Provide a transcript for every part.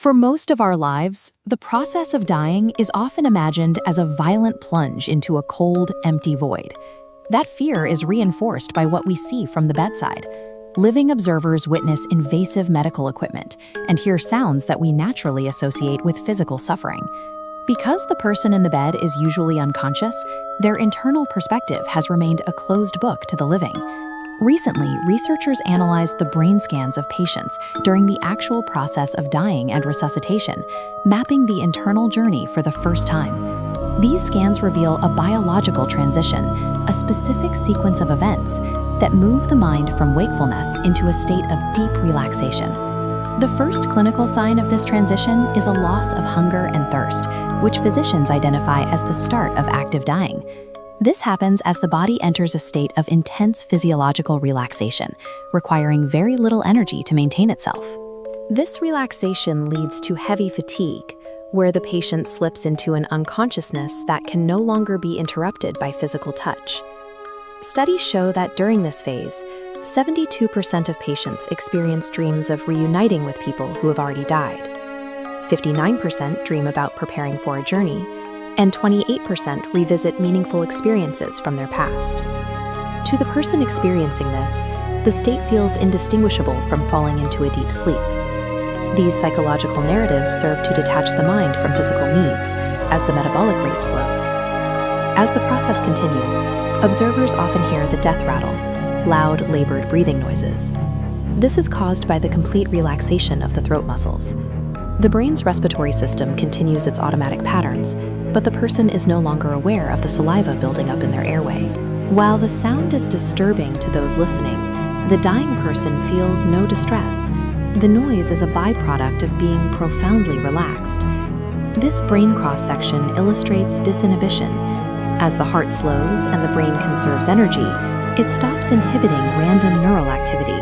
For most of our lives, the process of dying is often imagined as a violent plunge into a cold, empty void. That fear is reinforced by what we see from the bedside. Living observers witness invasive medical equipment and hear sounds that we naturally associate with physical suffering. Because the person in the bed is usually unconscious, their internal perspective has remained a closed book to the living. Recently, researchers analyzed the brain scans of patients during the actual process of dying and resuscitation, mapping the internal journey for the first time. These scans reveal a biological transition, a specific sequence of events that move the mind from wakefulness into a state of deep relaxation. The first clinical sign of this transition is a loss of hunger and thirst, which physicians identify as the start of active dying. This happens as the body enters a state of intense physiological relaxation, requiring very little energy to maintain itself. This relaxation leads to heavy fatigue, where the patient slips into an unconsciousness that can no longer be interrupted by physical touch. Studies show that during this phase, 72% of patients experience dreams of reuniting with people who have already died. 59% dream about preparing for a journey, and 28% revisit meaningful experiences from their past. To the person experiencing this, the state feels indistinguishable from falling into a deep sleep. These psychological narratives serve to detach the mind from physical needs as the metabolic rate slows. As the process continues, observers often hear the death rattle, loud, labored breathing noises. This is caused by the complete relaxation of the throat muscles. The brain's respiratory system continues its automatic patterns, but the person is no longer aware of the saliva building up in their airway. While the sound is disturbing to those listening, the dying person feels no distress. The noise is a byproduct of being profoundly relaxed. This brain cross-section illustrates disinhibition. As the heart slows and the brain conserves energy, it stops inhibiting random neural activity.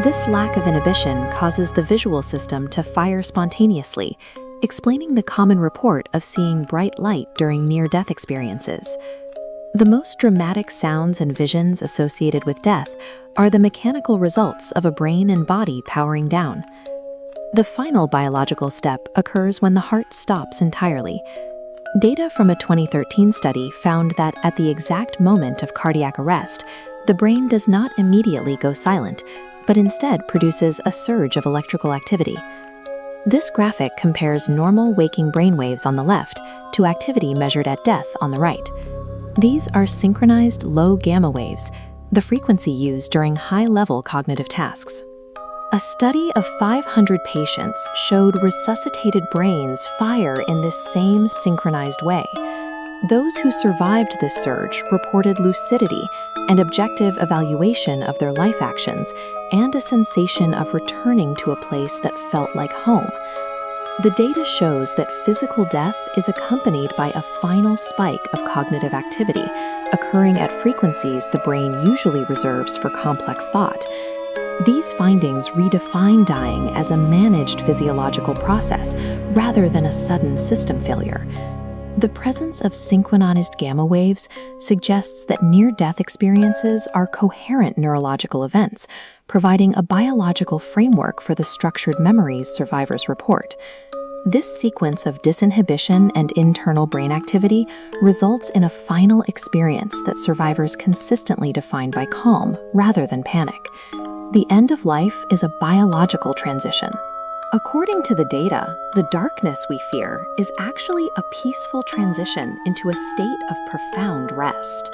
This lack of inhibition causes the visual system to fire spontaneously, explaining the common report of seeing bright light during near-death experiences. The most dramatic sounds and visions associated with death are the mechanical results of a brain and body powering down. The final biological step occurs when the heart stops entirely. Data from a 2013 study found that at the exact moment of cardiac arrest, the brain does not immediately go silent, but instead produces a surge of electrical activity. This graphic compares normal waking brainwaves on the left to activity measured at death on the right. These are synchronized low gamma waves, the frequency used during high-level cognitive tasks. A study of 500 patients showed resuscitated brains fire in this same synchronized way. Those who survived this surge reported lucidity and objective evaluation of their life actions and a sensation of returning to a place that felt like home. The data shows that physical death is accompanied by a final spike of cognitive activity, occurring at frequencies the brain usually reserves for complex thought. These findings redefine dying as a managed physiological process rather than a sudden system failure. The presence of synchronized gamma waves suggests that near-death experiences are coherent neurological events, providing a biological framework for the structured memories survivors report. This sequence of disinhibition and internal brain activity results in a final experience that survivors consistently define by calm rather than panic. The end of life is a biological transition. According to the data, the darkness we fear is actually a peaceful transition into a state of profound rest.